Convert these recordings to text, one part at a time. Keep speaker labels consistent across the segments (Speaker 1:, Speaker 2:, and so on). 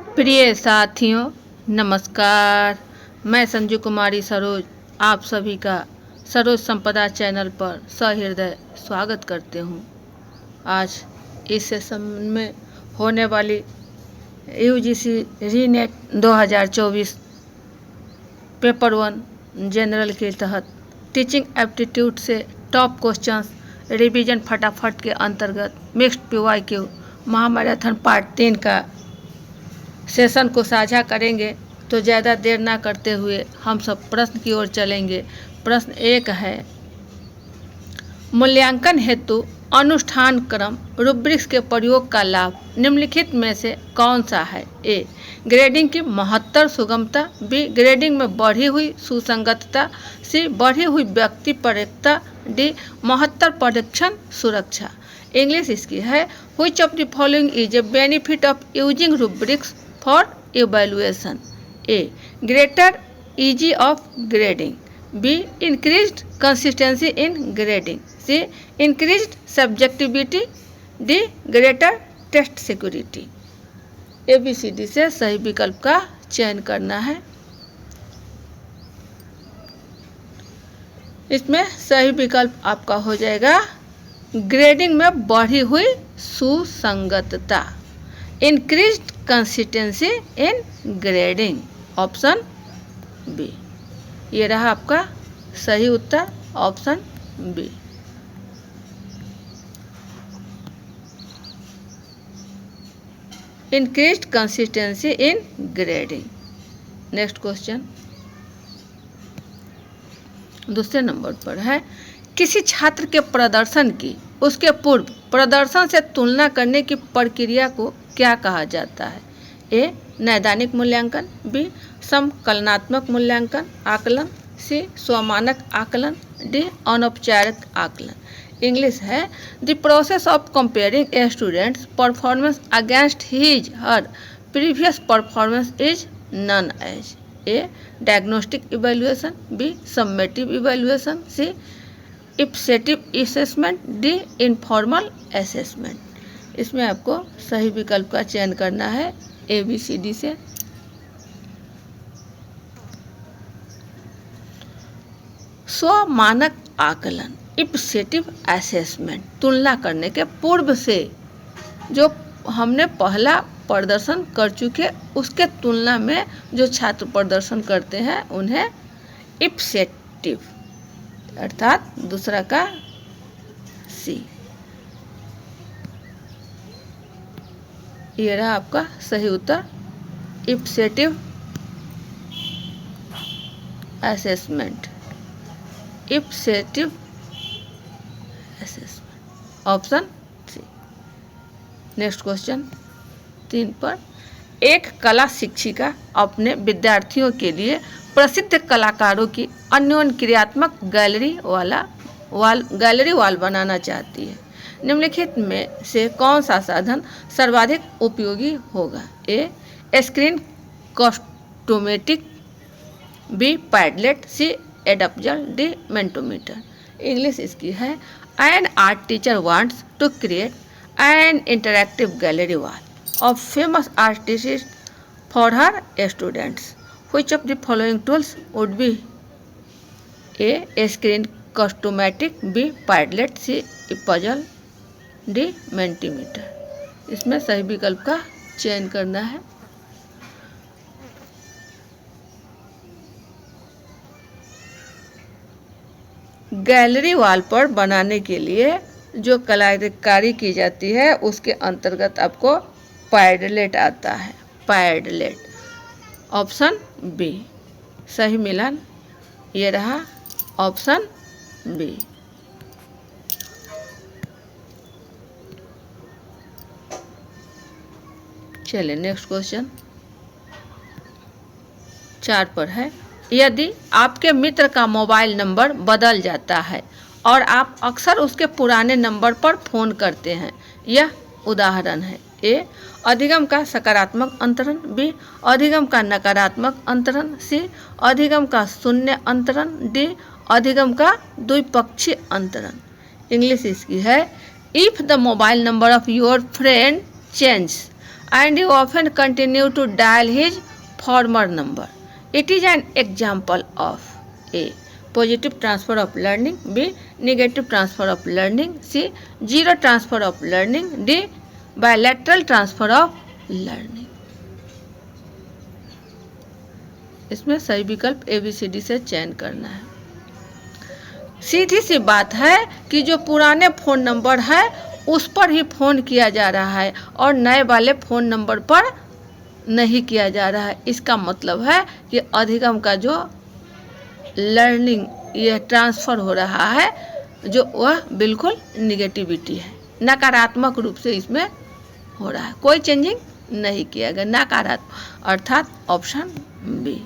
Speaker 1: प्रिय साथियों, नमस्कार। मैं संजू कुमारी सरोज आप सभी का सरोज संपदा चैनल पर सहृदय स्वागत करते हूँ। आज इस सेशन में होने वाली यूजीसी रीनेट 2024 पेपर 1 जनरल के तहत टीचिंग एप्टीट्यूड से टॉप क्वेश्चंस रिवीजन फटाफट के अंतर्गत मिक्स्ड पीवाईक्यू महामैराथन पार्ट 3 का सेशन को साझा करेंगे। तो ज़्यादा देर ना करते हुए हम सब प्रश्न की ओर चलेंगे। प्रश्न 1 है, मूल्यांकन हेतु अनुष्ठान क्रम रूब्रिक्स के प्रयोग का लाभ निम्नलिखित में से कौन सा है? ए, ग्रेडिंग की महत्तर सुगमता, बी, ग्रेडिंग में बढ़ी हुई सुसंगतता, सी, बढ़ी हुई व्यक्तिपरकता, डी, महत्तर परीक्षण सुरक्षा। इंग्लिश इसकी है, which of the following is a benefit of using rubrics for evaluation? A, greater ease of grading, B, increased consistency in grading, C, increased subjectivity, D, greater test security। ABCD से सही विकल्प का चयन करना है। इसमें सही विकल्प आपका हो जाएगा ग्रेडिंग में बढ़ी हुई सुसंगतता, increased consistency in grading, option B. ये रहा आपका सही उत्तर, option B. Increased consistency in grading. Next question दूसरे नंबर पर है, किसी छात्र के प्रदर्शन की उसके पूर्व प्रदर्शन से तुलना करने की प्रक्रिया को क्या कहा जाता है? ए, नैदानिक मूल्यांकन, बी, समकलनात्मक मूल्यांकन आकलन, सी, स्वमानक आकलन, डी, अनौपचारिक आकलन। इंग्लिश है, the process of comparing a student's performance against his her previous performance is known as A, diagnostic evaluation, B, summative evaluation, C, ipsative assessment, D, informal assessment. इसमें आपको सही विकल्प का चयन करना है ABCD से। स्वमानक आकलन, इप्सेटिव असेसमेंट, तुलना करने के पूर्व से जो हमने पहला प्रदर्शन कर चुके उसके तुलना में जो छात्र प्रदर्शन करते हैं उन्हें इप्सेटिव अर्थात दूसरा का सी। ये रहा आपका सही उत्तर, ipsative assessment, ipsative assessment, option C. Next question 3 पर, एक कला शिक्षिका अपने विद्यार्थियों के लिए प्रसिद्ध कलाकारों की अन्योन्यात्मक गैलरी वाल बनाना चाहती है। निम्नलिखित में से कौन सा साधन सर्वाधिक उपयोगी होगा? A, screen castomatic, B, Padlet, C, Edpuzzle, D, Mentimeter. English इसकी है, an art teacher wants to create an interactive gallery wall of famous artist for her students. Which of the following tools would be? A, screen castomatic, B, Padlet, C, puzzle, D, Mentimeter. इसमें सही विकल्प का चयन करना है। Gallery wall पर बनाने के लिए जो कलाकारी की जाती है उसके अंतर्गत आपको पैडलेट आता है, पैडलेट, ऑप्शन बी। सही मिलान ये रहा, ऑप्शन बी। चलिए नेक्स्ट क्वेश्चन 4 पर है, यदि आपके मित्र का मोबाइल नंबर बदल जाता है और आप अक्सर उसके पुराने नंबर पर फ़ोन करते हैं, यह उदाहरण है। ए, अधिगम का सकारात्मक अंतरण, बी, अधिगम का नकारात्मक अंतरण, सी, अधिगम का शून्य अंतरण, डी, अधिगम का द्विपक्षीय अंतरण। इंग्लिश इसकी है, if the mobile number of your friend change and he often continued to dial his former number. It is an example of A. Positive transfer of learning, B. Negative transfer of learning, C. Zero transfer of learning, D. Bilateral transfer of learning. इसमें सही विकल्प ABCD से चयन करना है। सीधी सी बात है कि जो पुराने फ़ोन नंबर है उस पर ही फ़ोन किया जा रहा है और नए वाले फ़ोन नंबर पर नहीं किया जा रहा है। इसका मतलब है कि अधिगम का जो लर्निंग यह ट्रांसफ़र हो रहा है जो वह बिल्कुल निगेटिविटी है, नकारात्मक रूप से इसमें हो रहा है, कोई चेंजिंग नहीं किया गया, नकारात्मक, अर्थात ऑप्शन बी।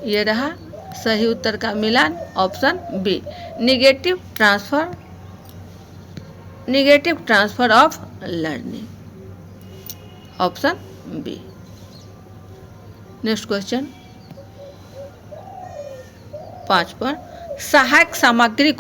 Speaker 1: ये रहा सही उत्तर का मिलान, option B, negative transfer of learning, option B. Next question 5 पर सहायक सामग्री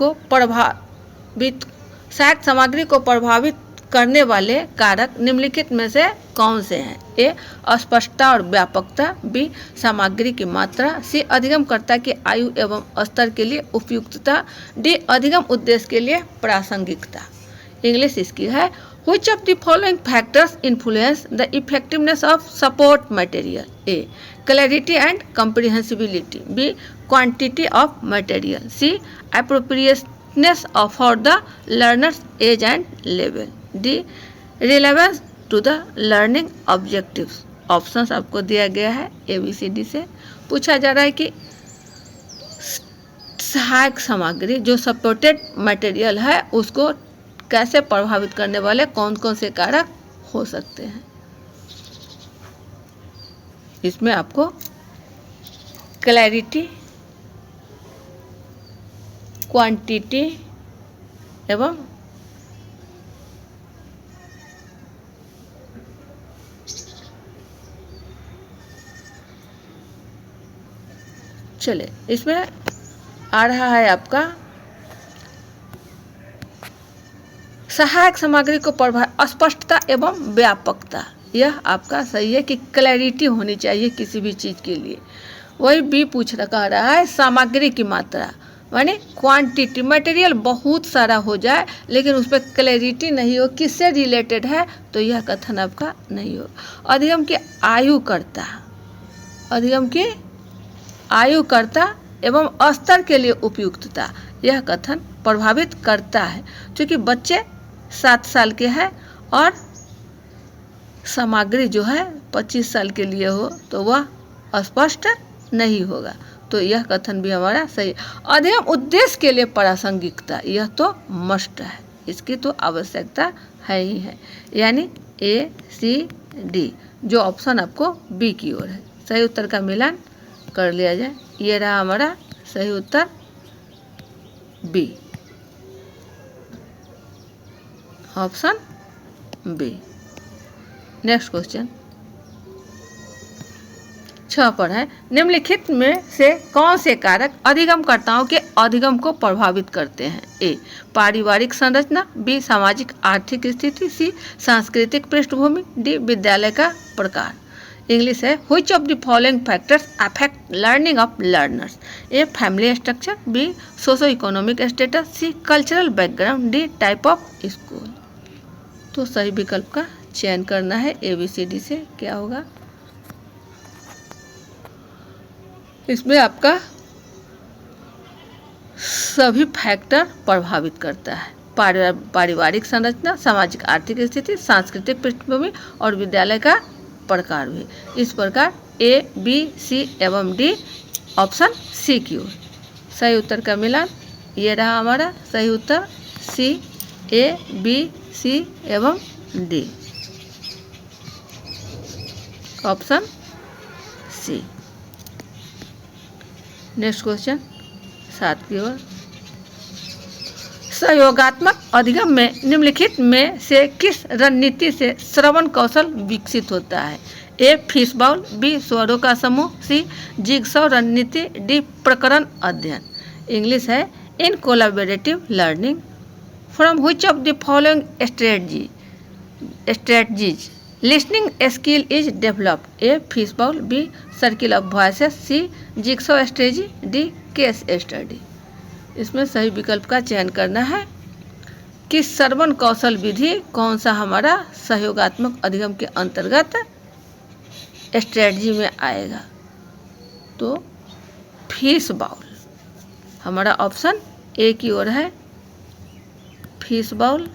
Speaker 1: को प्रभावित करने वाले कारक निम्नलिखित में से कौन से हैं? ए. अस्पष्टता और व्यापकता, बी. सामग्री की मात्रा, सी. अधिगमकर्ता की आयु एवं स्तर के लिए उपयुक्तता, डी. अधिगम उद्देश्य के लिए प्रासंगिकता। इंग्लिश इसकी है, Which of the following factors influence the effectiveness of support material? A. Clarity and comprehensibility, B. Quantity of material, C. Appropriateness for the learner's age and level, D. Relevance to the learning objectives. Options आपको दिया गया है ABCD से। पूछा जा रहा है कि सहायक सामग्री जो सपोर्टेड मटेरियल है उसको कैसे प्रभावित करने वाले कौन कौन से कारक हो सकते हैं। इसमें आपको क्लैरिटी, क्वांटिटी एवं चले इसमें आ रहा है आपका सहायक सामग्री को अस्पष्टता एवं व्यापकता। यह आपका सही है कि क्लैरिटी होनी चाहिए किसी भी चीज़ के लिए। वही बी कह रहा है सामग्री की मात्रा, माने क्वांटिटी, मटेरियल बहुत सारा हो जाए लेकिन उस पर क्लैरिटी नहीं हो किससे रिलेटेड है तो यह कथन आपका नहीं हो। अधिगम की आयुकर्ता एवं स्तर के लिए उपयुक्तता, यह कथन प्रभावित करता है क्योंकि बच्चे 7 साल के हैं और सामग्री जो है 25 साल के लिए हो तो वह स्पष्ट नहीं होगा, तो यह कथन भी हमारा सही। अधिगम उद्देश्य के लिए प्रासंगिकता, यह तो मस्ट है, इसकी तो आवश्यकता है ही है, यानी ACD जो ऑप्शन आपको बी की ओर है। सही उत्तर का मिलान कर लिया जाए। ये रहा हमारा सही उत्तर B, option B. Next question 6 पर है, निम्नलिखित में से कौन से कारक अधिगमकर्ताओं के अधिगम को प्रभावित करते हैं? ए. पारिवारिक संरचना, बी. सामाजिक आर्थिक स्थिति, सी. सांस्कृतिक पृष्ठभूमि, डी. विद्यालय का प्रकार। इंग्लिश है, Which of the following factors affect learning of learners? A. Family structure, B. socio-economic status, C. cultural background, D. type of school। तो सही विकल्प का चयन करना है ABCD से। क्या होगा इसमें? आपका सभी फैक्टर प्रभावित करता है, पारिवारिक संरचना, सामाजिक आर्थिक स्थिति, सांस्कृतिक पृष्ठभूमि और विद्यालय का प्रकार भी। इस प्रकार A, B, C एवं D ऑप्शन सी की ओर। सही उत्तर का मिलान ये रहा हमारा सही उत्तर C, A, B, C एवं D, option C. Next question 7 की ओर, सहयोगात्मक अधिगम में निम्नलिखित में से किस रणनीति से श्रवण कौशल विकसित होता है? ए. Fish bowl, B. स्वरों का समूह, सी. जिगसॉ रणनीति, डी. प्रकरण अध्ययन। इंग्लिश है, in collaborative learning from which of the following strategies listening skill is developed, A fish bowl, B circle of voices, C jigsaw strategy, D case study. इसमें सही विकल्प का चयन करना है कि श्रवण कौशल विधि कौन सा हमारा सहयोगात्मक अधिगम के अंतर्गत स्ट्रेटजी में आएगा। तो फिश बाउल हमारा ऑप्शन ए की ओर है, fish bowl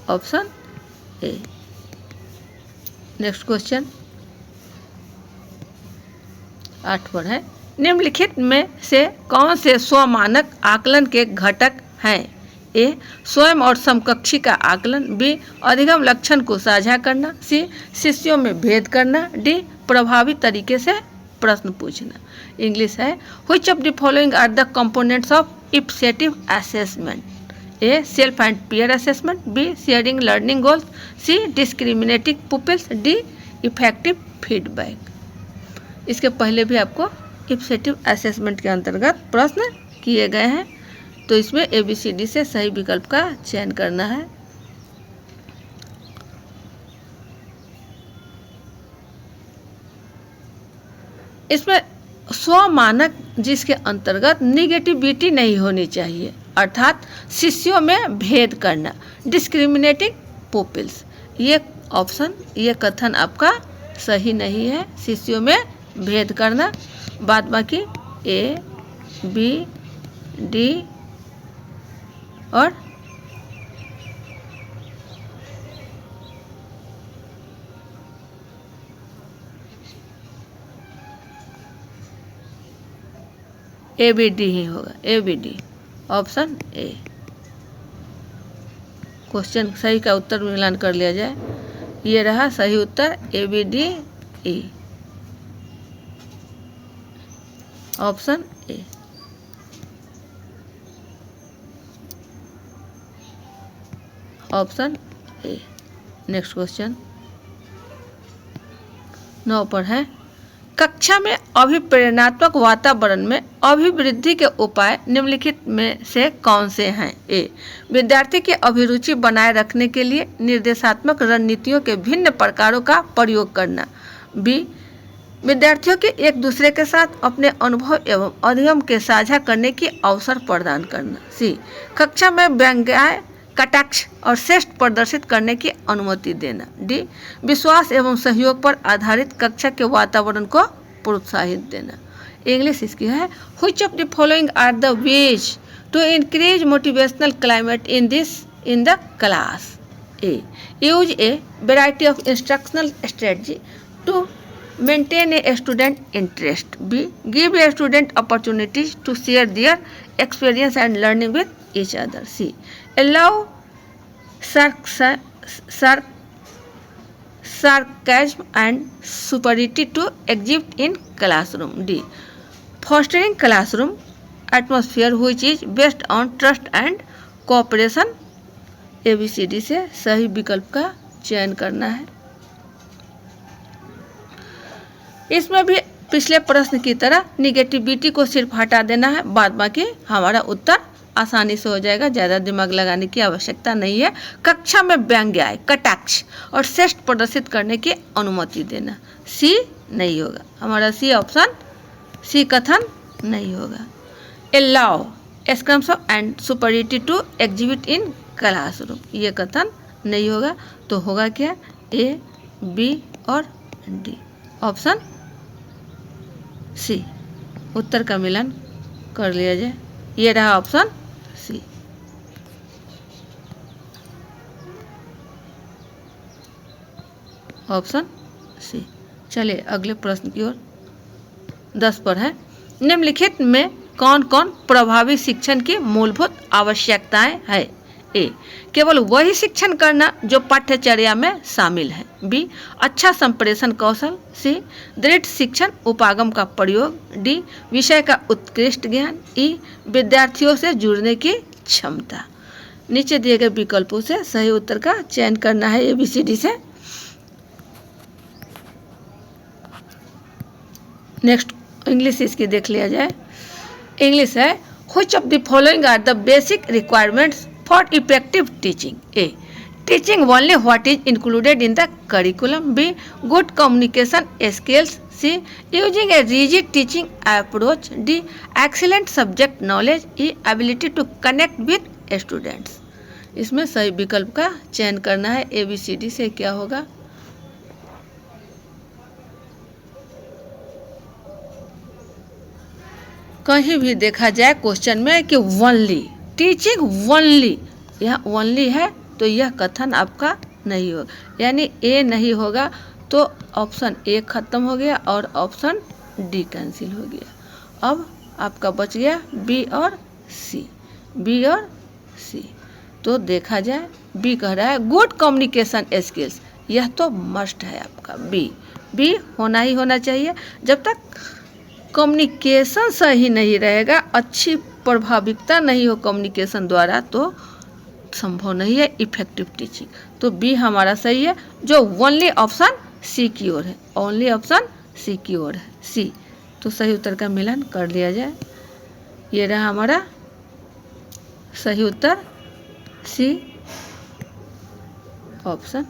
Speaker 1: option A. Next question 8 पर है, निम्नलिखित में से कौन से स्वमानक आकलन के घटक हैं? ए स्वयं और समकक्षी का आकलन, बी अधिगम लक्षण को साझा करना, सी शिष्यों में भेद करना, डी प्रभावी तरीके से प्रश्न पूछना। इंग्लिश है, which of the following are the components of effective assessment? A self and peer assessment, B sharing learning goals, C discriminating pupils, D effective feedback. इसके पहले भी आपको इफेक्टिव असेसमेंट के अंतर्गत प्रश्न किए गए हैं, तो इसमें ABCD से सही विकल्प का चयन करना है। इसमें स्वमानक जिसके अंतर्गत निगेटिविटी नहीं होनी चाहिए, अर्थात शिष्यों में भेद करना, डिस्क्रिमिनेटिंग पुपिल्स, ये ऑप्शन, ये कथन आपका सही नहीं है। शिष्यों में भेद करना, बाद बाकी A, B, D और ABD ही होगा, ABD ऑप्शन ए। क्वेश्चन सही का उत्तर मिलान कर लिया जाए, ये रहा सही उत्तर ABD E option A. Option A. Next question 9 पर है, कक्षा में अभिप्रेरणात्मक वातावरण में अभिवृद्धि के उपाय निम्नलिखित में से कौन से हैं? ए विद्यार्थी की अभिरुचि बनाए रखने के लिए निर्देशात्मक रणनीतियों के भिन्न प्रकारों का प्रयोग करना, बी विद्यार्थियों के एक दूसरे के साथ अपने अनुभव एवं अधिगम के साझा करने की अवसर प्रदान करना, सी कक्षा में व्यंग्याय कटाक्ष और श्रेष्ठ प्रदर्शित करने की अनुमति देना, डी विश्वास एवं सहयोग पर आधारित कक्षा के वातावरण को प्रोत्साहित देना। इंग्लिश इसकी है, which of the following are the ways to increase motivational climate in the class? A use a variety of instructional strategy to maintain a student interest, b give a student opportunities to share their experience and learning with each other, c allow sarcasm and superiority to exhibit in classroom, d fostering classroom atmosphere which is based on trust and cooperation। ABCD से सही विकल्प का चयन करना है। इसमें भी पिछले प्रश्न की तरह निगेटिविटी को सिर्फ हटा देना है, बाद बाकी हमारा उत्तर आसानी से हो जाएगा, ज़्यादा दिमाग लगाने की आवश्यकता नहीं है। कक्षा में व्यंग्याय कटाक्ष और श्रेष्ठ प्रदर्शित करने की अनुमति देना, सी नहीं होगा हमारा, सी ऑप्शन, सी कथन नहीं होगा। Allow scrums and superiority to exhibit in classroom, ये कथन नहीं होगा, तो होगा क्या? ए, बी और डी ऑप्शन सी। उत्तर का मिलन कर लिया जाए, ये रहा ऑप्शन सी। ऑप्शन सी। चलिए अगले प्रश्न की ओर 10 पर है, निम्नलिखित में कौन कौन प्रभावी शिक्षण की मूलभूत आवश्यकताएं हैं? ए केवल वही शिक्षण करना जो पाठ्यचर्या में शामिल है, बी अच्छा संप्रेषण कौशल, सी दृढ़ शिक्षण उपागम का प्रयोग, डी विषय का उत्कृष्ट ज्ञान, ई विद्यार्थियों से जुड़ने की क्षमता। नीचे दिए गए विकल्पों से सही उत्तर का चयन करना है ABCD से। नेक्स्ट इंग्लिश इसकी देख लिया जाए। इंग्लिश है, which of the following are the basic requirements for effective teaching, A teaching only what is included in the curriculum, B good communication skills, C using a rigid teaching approach, D excellent subject knowledge, E ability to connect with students. इसमें सही विकल्प का चयन करना है। ABCD से क्या होगा? कहीं भी देखा जाए क्वेश्चन में कि ओनली टीचिंग ओनली, यह ओनली है तो यह कथन आपका नहीं होगा, यानी ए नहीं होगा तो ऑप्शन ए खत्म हो गया और ऑप्शन डी कैंसिल हो गया। अब आपका बच गया बी और सी, बी और सी। तो देखा जाए बी कह रहा है गुड कम्युनिकेशन स्किल्स, यह तो मस्ट है आपका बी होना ही होना चाहिए। जब तक कम्युनिकेशन सही नहीं रहेगा, अच्छी प्रभाविकता नहीं हो कम्युनिकेशन द्वारा, तो संभव नहीं है इफेक्टिव टीचिंग। तो बी हमारा सही है, जो ओनली ऑप्शन सी की ओर है, ओनली ऑप्शन सी की ओर है, सी। तो सही उत्तर का मिलान कर लिया जाए। ये रहा हमारा सही उत्तर, C option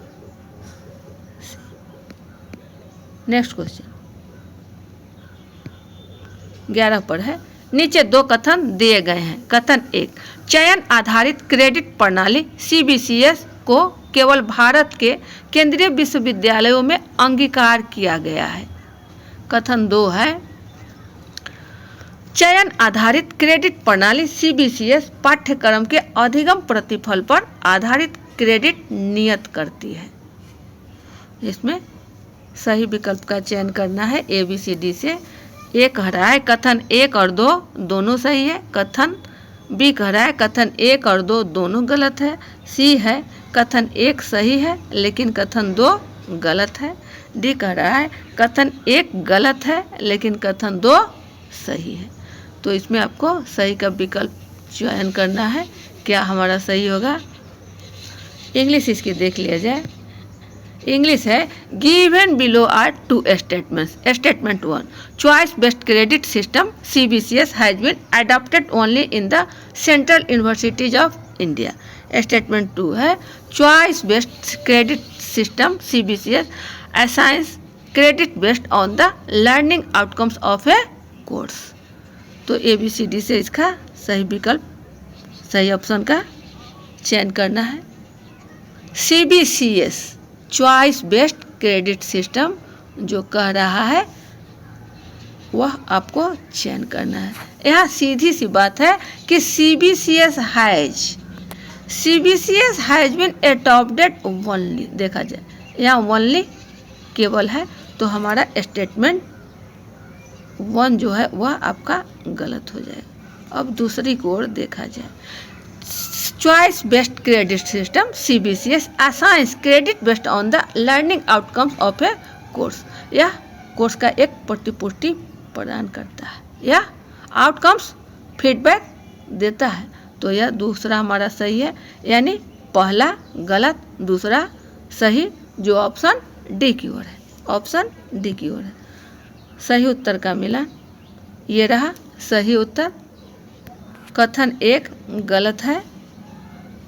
Speaker 1: C. Next question 11 पर है। नीचे दो कथन दिए गए हैं। कथन 1, चयन आधारित क्रेडिट प्रणाली CBCS को केवल भारत के केंद्रीय विश्वविद्यालयों में अंगीकार किया गया है। कथन 2 है, चयन आधारित क्रेडिट प्रणाली CBCS पाठ्यक्रम के अधिगम प्रतिफल पर आधारित क्रेडिट नियत करती है। इसमें सही विकल्प का चयन करना है ABCD से। ए कह रहा है कथन 1 और 2 दोनों सही है, कथन बी कह रहा है कथन 1 और 2 दोनों गलत है, सी है कथन 1 सही है लेकिन कथन 2 गलत है, डी कह रहा है कथन 1 गलत है लेकिन कथन 2 सही है। तो इसमें आपको सही का विकल्प चयन करना है। क्या हमारा सही होगा? इंग्लिश इसकी देख लिया जाए। इंग्लिश है given below are 2 statements. Statement 1, choice based credit system CBCS has been adopted only in the central universities of India. Statement 2 है choice based credit system CBCS assigns credit based on the learning outcomes of a course. तो ABCD से इसका सही विकल्प, सही option का चयन करना है। CBCS choice based credit system जो कह रहा है वह आपको चयन करना है। यहाँ सीधी सी बात है कि CBCS has been adopted only, देखा जाए यहाँ ओनली केवल है तो हमारा स्टेटमेंट 1 जो है वह आपका गलत हो जाएगा। अब दूसरी को ओर देखा जाए। Choice based credit system CBCS assigns credit based on the learning outcomes of a course. यह कोर्स का एक प्रतिपुष्टि प्रदान करता है, यह आउटकम्स फीडबैक देता है। तो यह दूसरा हमारा सही है, यानी पहला गलत, दूसरा सही, जो ऑप्शन डी की ओर है, ऑप्शन डी की ओर है। सही उत्तर का मिला, ये रहा सही उत्तर। कथन 1 गलत है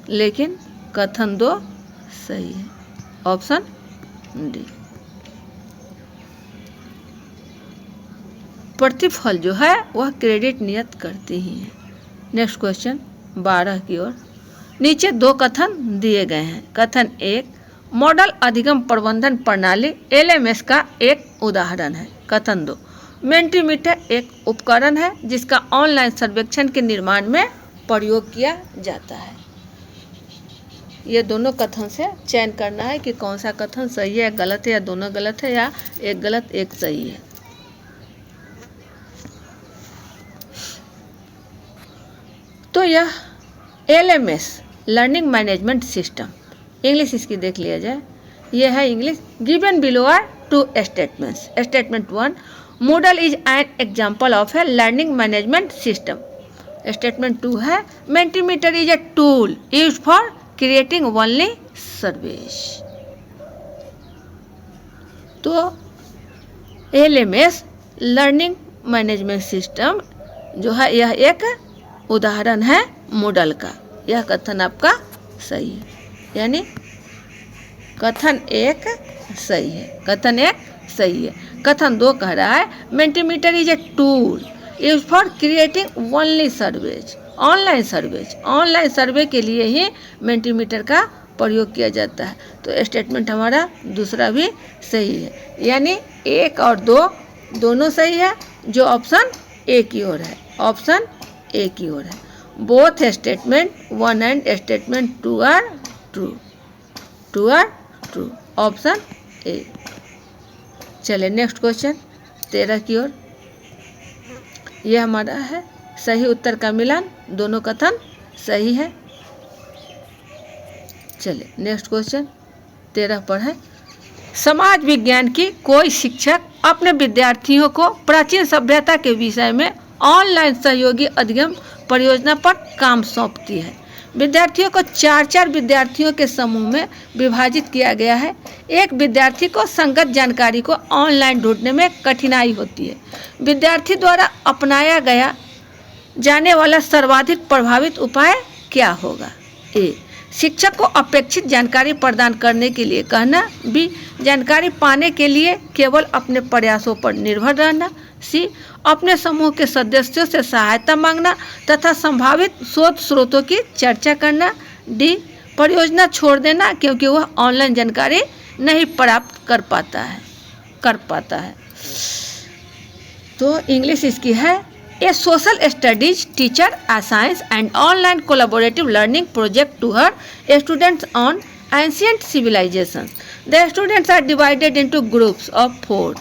Speaker 1: लेकिन कथन 2 सही है, ऑप्शन डी। प्रतिफल जो है वह क्रेडिट नियत करती ही है। नेक्स्ट क्वेश्चन 12 की ओर। नीचे दो कथन दिए गए हैं। कथन 1, मॉडल अधिगम प्रबंधन प्रणाली LMS का एक उदाहरण है। कथन 2, मेंटीमीटर एक उपकरण है जिसका ऑनलाइन सर्वेक्षण के निर्माण में प्रयोग किया जाता है। ये दोनों कथन से चयन करना है कि कौन सा कथन सही है, गलत है, या दोनों गलत है, या एक गलत एक सही है। तो यह LMS learning management system, English इसकी देख लिया जाए। यह है English given below are 2 statements. Statement 1, Moodle is an example of a learning management system. Statement 2 है Mentimeter is a tool used for creating only surveys. तो LMS लर्निंग मैनेजमेंट सिस्टम जो है यह एक उदाहरण है Moodle का। यह कथन आपका सही है, यानी कथन एक सही है, कथन एक सही है। कथन 2 कह रहा है Mentimeter is a tool use for creating only surveys, online surveys, online survey के लिए ही मेंटीमीटर का प्रयोग किया जाता है। तो स्टेटमेंट हमारा दूसरा भी सही है, यानी 1 और 2 दोनों सही है, जो ऑप्शन ए की ओर है, ऑप्शन ए की ओर है। Both statement 1 and statement 2 are true, 2 are true, option A. चले नेक्स्ट क्वेश्चन 13 की ओर। यह हमारा है सही उत्तर का मिलान, दोनों कथन सही है। चले नेक्स्ट क्वेश्चन 13 पर है समाज विज्ञान की कोई शिक्षक अपने विद्यार्थियों को प्राचीन सभ्यता के विषय में ऑनलाइन सहयोगी अध्ययन परियोजना पर काम सौंपती है। विद्यार्थियों को 4-4 विद्यार्थियों के समूह में विभाजित किया गया है। एक विद्यार्थी को संगत जानकारी को ऑनलाइन ढूंढने में कठिनाई होती है। विद्यार्थी द्वारा अपनाया गया जाने वाला सर्वाधिक प्रभावित उपाय क्या होगा? ए, शिक्षक को अपेक्षित जानकारी प्रदान करने के लिए कहना। बी, जानकारी पाने के लिए केवल अपने प्रयासों पर निर्भर रहना। सी, अपने समूह के सदस्यों से सहायता मांगना तथा संभावित शोध स्रोतों की चर्चा करना। डी, परियोजना छोड़ देना क्योंकि वह ऑनलाइन जानकारी नहीं प्राप्त कर पाता है। तो इंग्लिश इसकी है A social studies teacher assigns an online collaborative learning project to her students on ancient civilizations. The students are divided into groups of 4.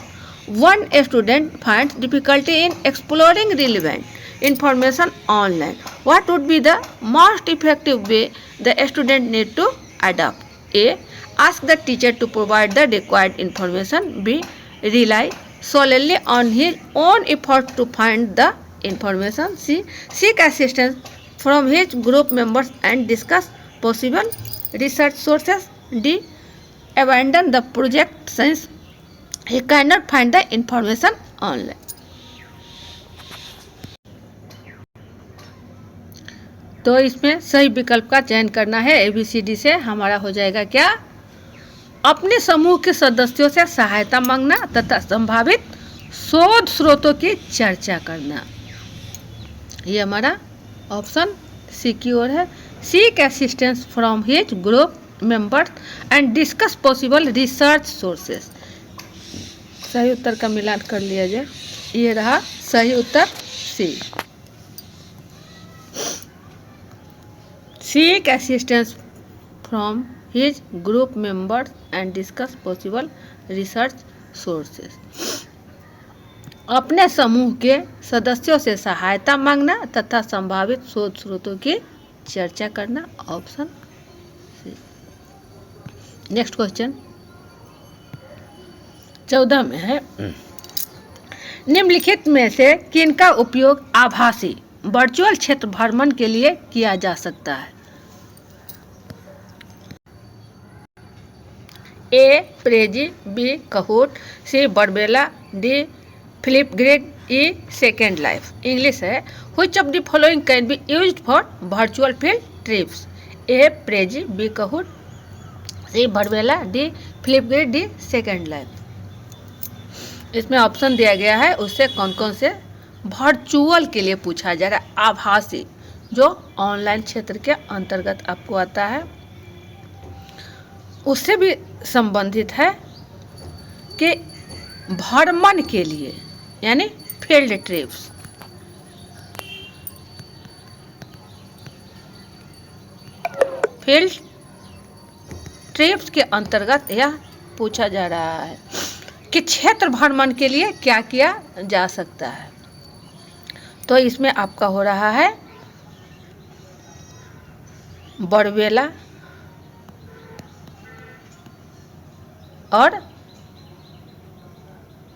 Speaker 1: One student finds difficulty in exploring relevant information online. What would be the most effective way the student need to adopt? A, ask the teacher to provide the required information. B, rely solely on his own effort to find the information. C, seek assistance from his group members and discuss possible research sources. D, abandon the project since he cannot find the information online. तो इसमें सही विकल्प का चयन करना है। ABCD से हमारा हो जाएगा क्या? अपने समूह के सदस्यों से सहायता मांगना तथा संभावित शोध स्रोतों की चर्चा करना। ये हमारा ऑप्शन सी की ओर है। Seek assistance from his group members and discuss possible research sources. सही उत्तर का मिलान कर लिया जाए। ये रहा सही उत्तर C. Seek assistance from his group members and discuss possible research sources. अपने समूह के सदस्यों से सहायता मांगना तथा संभावित शोध स्रोतों की चर्चा करना, ऑप्शन सी। नेक्स्ट क्वेश्चन 14 में है निम्नलिखित में से किनका उपयोग आभासी वर्चुअल क्षेत्र भ्रमण के लिए किया जा सकता है? A, Prezi. B, Kahoot. C, Barbela. D, Flipgrid. E, Second Life. English है which of the following can be used for virtual field trips? A, Prezi. B, Kahoot. C, Barbela. D, Flipgrid. D, Second Life. इसमें option दिया गया है, उससे कौन कौन से virtual के लिए पूछा जा रहा है। आभासी जो ऑनलाइन क्षेत्र के अंतर्गत आपको आता है, उससे भी संबंधित है कि भ्रमण के लिए यानी फील्ड ट्रिप्स। फील्ड ट्रिप्स के अंतर्गत यह पूछा जा रहा है कि क्षेत्र भ्रमण के लिए क्या किया जा सकता है। तो इसमें आपका हो रहा है बरबेला और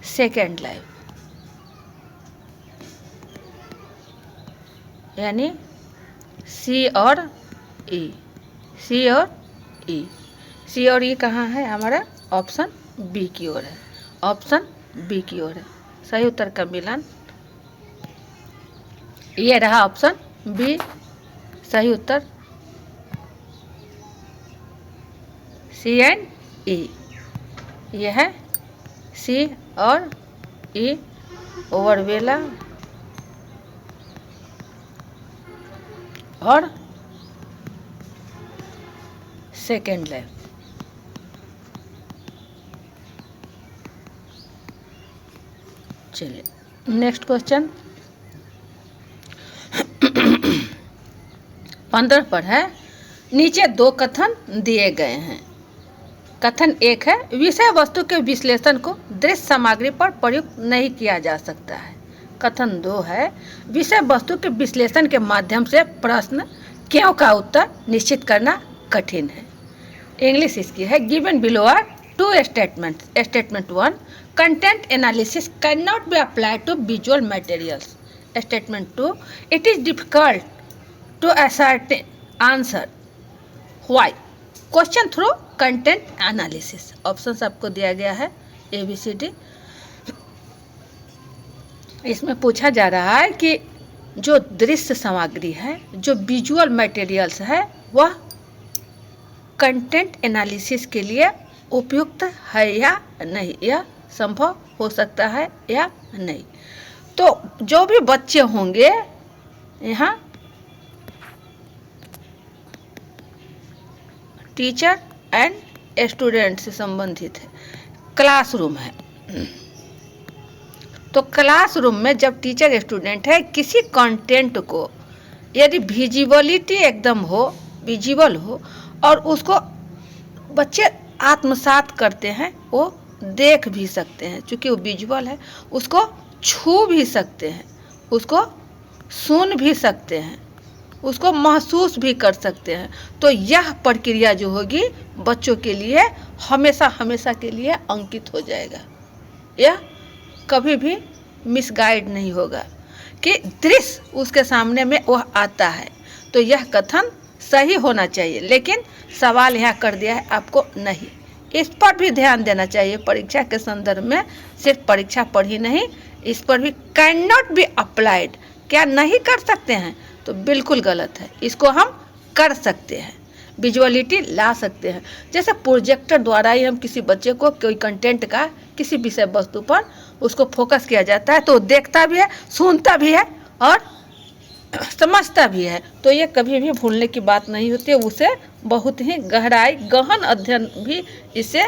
Speaker 1: सेकेंड लाइफ, यानी सी और ई। सी और ई, सी और ई कहाँ है? हमारा ऑप्शन बी की ओर है। ऑप्शन बी की ओर है। सही उत्तर का मिलान ये रहा ऑप्शन बी। सही उत्तर सी एंड ई, यह है सी और ई, ओवरवेला और सेकेंड लाइफ। चलिए नेक्स्ट क्वेश्चन 15 पर है। नीचे दो कथन दिए गए हैं। कथन एक है, विषय वस्तु के विश्लेषण को दृश्य सामग्री पर प्रयुक्त नहीं किया जा सकता है। कथन 2 है, विषय वस्तु के विश्लेषण के माध्यम से प्रश्न क्यों का उत्तर निश्चित करना कठिन है। इंग्लिश इसकी है, given below are two statement. Statement 1, content analysis can not be applied to visual materials. Statement 2, it is difficult to ascertain answer why. Question through content analysis. Options आपको दिया गया है ABCD। इसमें पूछा जा रहा है कि जो दृश्य सामग्री है, जो विजुअल मटेरियल्स है, वह कंटेंट एनालिसिस के लिए उपयुक्त है या नहीं, या संभव हो सकता है या नहीं। तो जो भी बच्चे होंगे यहाँ टीचर एंड स्टूडेंट से संबंधित है, क्लासरूम है। तो क्लासरूम में जब टीचर स्टूडेंट है, किसी कंटेंट को यदि विजिबिलिटी एकदम हो, विजिबल हो और उसको बच्चे आत्मसात करते हैं, वो देख भी सकते हैं, क्योंकि वो विजुअल है, उसको छू भी सकते हैं, उसको सुन भी सकते हैं, उसको महसूस भी कर सकते हैं। तो यह प्रक्रिया जो होगी बच्चों के लिए हमेशा हमेशा के लिए अंकित हो जाएगा। यह कभी भी मिसगाइड नहीं होगा कि दृश्य उसके सामने में वह आता है। तो यह कथन सही होना चाहिए, लेकिन सवाल यहाँ कर दिया है आपको नहीं। इस पर भी ध्यान देना चाहिए परीक्षा के संदर्भ में। सिर्फ परीक्षा पर ही नहीं, इस पर भी कैन नॉट बी अप्लाइड, क्या नहीं कर सकते हैं, तो बिल्कुल गलत है। इसको हम कर सकते हैं, विजुअलिटी ला सकते हैं। जैसे प्रोजेक्टर द्वारा ही हम किसी बच्चे को कोई कंटेंट का किसी विषय वस्तु पर उसको फोकस किया जाता है, तो देखता भी है, सुनता भी है और समझता भी है। तो ये कभी भी भूलने की बात नहीं होती है, उसे बहुत ही गहराई गहन अध्ययन भी इससे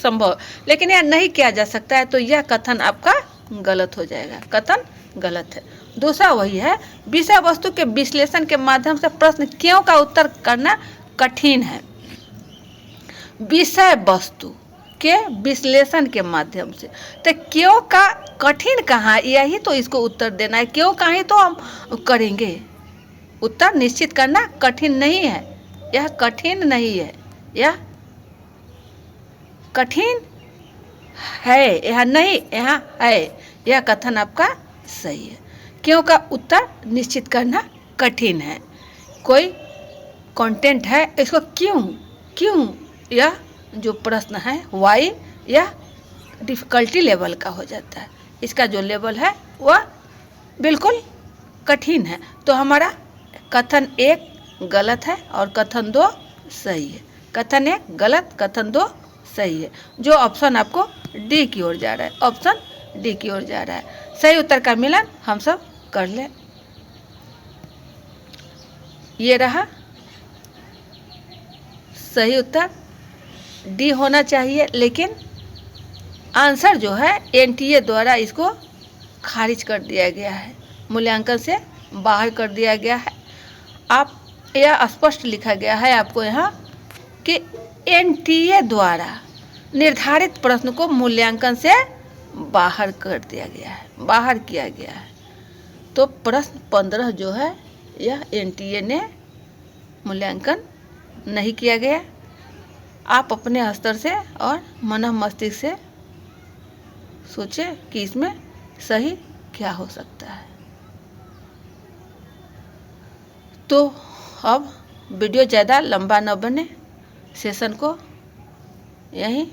Speaker 1: संभव। लेकिन यह नहीं किया जा सकता है, तो यह कथन आपका गलत हो जाएगा, कथन गलत है। दूसरा वही है, विषय वस्तु के विश्लेषण के माध्यम से प्रश्न क्यों का उत्तर करना कठिन है। विषय वस्तु के विश्लेषण के माध्यम से, तो क्यों का कठिन कहाँ, यही तो इसको उत्तर देना है। क्यों का ही तो हम करेंगे, उत्तर निश्चित करना कठिन नहीं है। यह कठिन नहीं है, यह कठिन है, यह नहीं, यह है। यह कथन आपका सही है। क्यों का उत्तर निश्चित करना कठिन है। कोई कंटेंट है, इसको क्यों यह जो प्रश्न है वाई या डिफ़िकल्टी लेवल का हो जाता है। इसका जो लेवल है वह बिल्कुल कठिन है। तो हमारा कथन 1 गलत है और कथन 2 सही है। कथन 1 गलत, कथन 2 सही है। जो ऑप्शन आपको डी की ओर जा रहा है, ऑप्शन डी की ओर जा रहा है। सही उत्तर का मिलन हम सब कर लें। ये रहा सही उत्तर, डी होना चाहिए, लेकिन आंसर जो है एनटीए द्वारा इसको खारिज कर दिया गया है, मूल्यांकन से बाहर कर दिया गया है। आप यह स्पष्ट लिखा गया है आपको यहाँ कि एनटीए द्वारा निर्धारित प्रश्न को मूल्यांकन से बाहर कर दिया गया है, बाहर किया गया है। तो प्रश्न 15 जो है यह एनटीए ने मूल्यांकन नहीं किया गया। आप अपने स्तर से और मन मस्तिष्क से सोचें कि इसमें सही क्या हो सकता है। तो अब वीडियो ज़्यादा लंबा न बने, सेशन को यहीं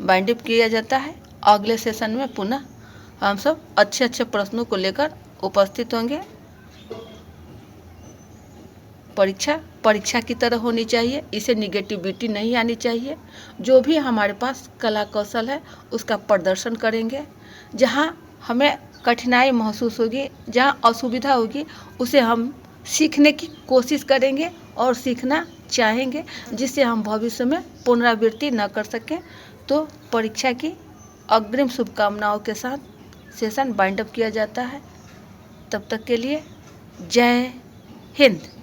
Speaker 1: वाइंड अप किया जाता है। अगले सेशन में पुनः हम सब अच्छे प्रश्नों को लेकर उपस्थित होंगे। परीक्षा परीक्षा की तरह होनी चाहिए, इसे निगेटिविटी नहीं आनी चाहिए। जो भी हमारे पास कला कौशल है उसका प्रदर्शन करेंगे। जहाँ हमें कठिनाई महसूस होगी, जहाँ असुविधा होगी, उसे हम सीखने की कोशिश करेंगे और सीखना चाहेंगे, जिससे हम भविष्य में पुनरावृत्ति न कर सकें। तो परीक्षा की अग्रिम शुभकामनाओं के साथ सेशन बाइंड अप किया जाता है। तब तक के लिए जय हिंद।